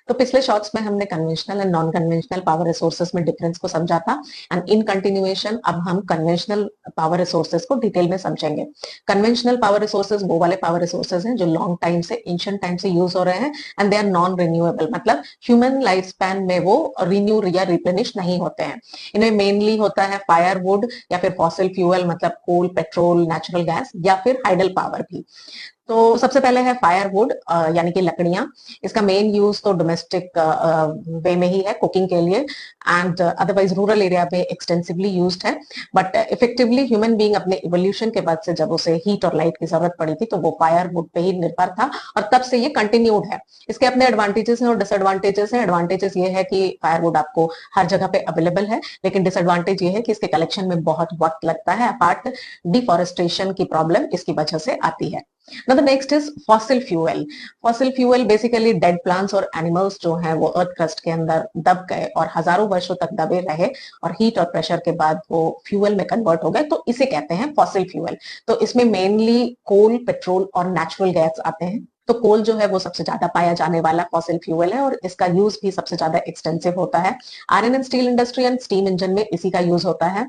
तो पिछले शॉर्ट्स में हमने conventional and non conventional power resources में डिफरेंस को समझा था एंड इन कंटिन्यूएशन अब हम कन्वेंशनल पावर रिसोर्सेज को डिटेल में समझेंगे। कन्वेंशनल पावर रिसोर्सेज वो वाले पावर रिसोर्सेज हैं जो लॉन्ग टाइम से, एंशिएंट टाइम से यूज हो रहे हैं and they are non renewable, मतलब ह्यूमन लाइफ स्पैन में वो रिन्यू या रिप्लेनिश नहीं होते हैं। इनमें मेनली होता है फायरवुड या फिर फॉसिल फ्यूल मतलब कोल, पेट्रोल, नेचुरल गैस या फिर हाइडल पावर भी। तो सबसे पहले है फायरवुड यानी कि लकड़ियां। इसका मेन यूज तो डोमेस्टिक वे में ही है, कुकिंग के लिए, एंड अदरवाइज रूरल एरिया में एक्सटेंसिवली यूज्ड है। बट इफेक्टिवली ह्यूमन बीइंग अपने इवोल्यूशन के बाद से जब उसे हीट और लाइट की जरूरत पड़ी थी तो वो फायरवुड पे ही निर्भर था और तब से ये कंटिन्यूड है। इसके अपने एडवांटेजेस हैं और डिसएडवांटेजेस हैं। एडवांटेजेस ये है कि फायरवुड आपको हर जगह पे अवेलेबल है, लेकिन डिसएडवांटेज ये है कि इसके कलेक्शन में बहुत वक्त लगता है। अपार्ट डिफॉरेस्टेशन की प्रॉब्लम इसकी वजह से आती है। Now the next is fossil fuel. Fossil fuel basically dead plants और animals जो हैं वो अर्थ क्रस्ट के अंदर दब गए और हजारों वर्षों तक दबे रहे और हीट और प्रेशर के बाद वो फ्यूल में कन्वर्ट हो गए, तो इसे कहते हैं फॉसिल फ्यूल। तो इसमें मेनली कोल, पेट्रोल और नेचुरल गैस आते हैं। तो कोल जो है वो सबसे ज्यादा पाया जाने वाला फॉसिल फ्यूल है और इसका यूज भी सबसे ज्यादा एक्सटेंसिव होता है। Iron and steel industry and steam engine में इसी का यूज होता है।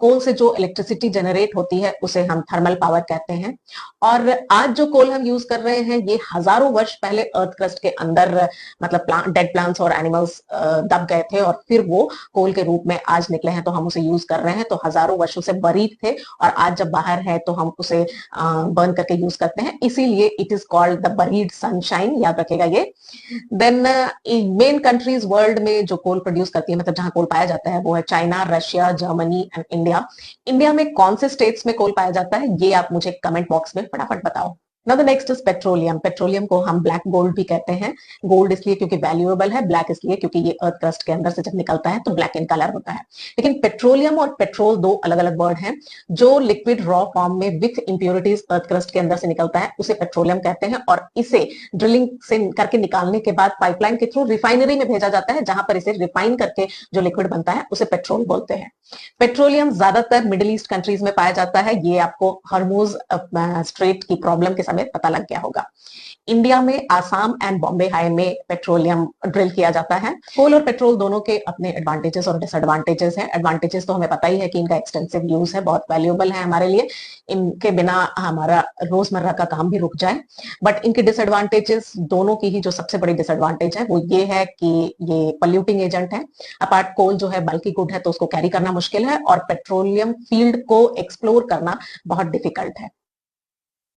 कोल से जो इलेक्ट्रिसिटी जनरेट होती है उसे हम थर्मल पावर कहते हैं। और आज जो कोल हम यूज कर रहे हैं ये हजारों वर्ष पहले अर्थ क्रस्ट के अंदर मतलब डेड प्लांट्स और एनिमल्स दब गए थे और फिर वो कोल के रूप में आज निकले हैं तो हम उसे यूज कर रहे हैं। तो हजारों वर्षों से बरीड थे और आज जब बाहर है तो हम उसे बर्न करके यूज करते हैं, इसीलिए it is called the buried sunshine, याद रखेगा ये। देन मेन कंट्रीज वर्ल्ड में जो कोल प्रोड्यूस करती है, मतलब जहां कोल पाया जाता है, वो है China, Russia, Germany and India. India में कौन से स्टेट्स में कोल पाया जाता है ये आप मुझे कमेंट बॉक्स में फटाफट बताओ। Now the next is petroleum. Petroleum को हम ब्लैक गोल्ड भी कहते हैं। गोल्ड इसलिए क्योंकि वैल्यूएबल है, ब्लैक इसलिए क्योंकि ये अर्थ क्रस्ट के अंदर से जब निकलता है तो ब्लैक इन कलर होता है। लेकिन पेट्रोलियम और पेट्रोल दो अलग अलग वर्ड हैं। जो लिक्विड रॉ फॉर्म में विथ इंप्योरिटीज अर्थ क्रस्ट के अंदर से निकलता है उसे पेट्रोलियम कहते हैं और इसे ड्रिलिंग से करके निकालने के बाद पाइपलाइन के थ्रू रिफाइनरी में भेजा जाता है, जहां पर इसे रिफाइन करके जो लिक्विड बनता है उसे पेट्रोल बोलते हैं। पेट्रोलियम ज्यादातर मिडिल ईस्ट कंट्रीज में पाया जाता है। ये आपको हर्मुज स्ट्रेट की प्रॉब्लम के समय पता लग गया होगा। इंडिया में आसाम एंड बॉम्बे हाई में पेट्रोलियम ड्रिल किया जाता है। कोल और पेट्रोल दोनों के अपने एडवांटेजेस और डिसएडवांटेजेस हैं। एडवांटेजेस तो हमें पता ही है कि इनका एक्सटेंसिव यूज है, बहुत वैल्यूएबल है हमारे लिए, इनके बिना हमारा रोजमर्रा का काम भी रुक जाए। बट इनके डिसएडवांटेजेस, दोनों की ही जो सबसे बड़ी डिसएडवांटेज है वो ये है कि ये पॉल्यूटिंग एजेंट है। अपार्ट कोल जो है बल्कि गुड है तो उसको कैरी करना मुश्किल है और पेट्रोलियम फील्ड को एक्सप्लोर करना बहुत डिफिकल्ट है।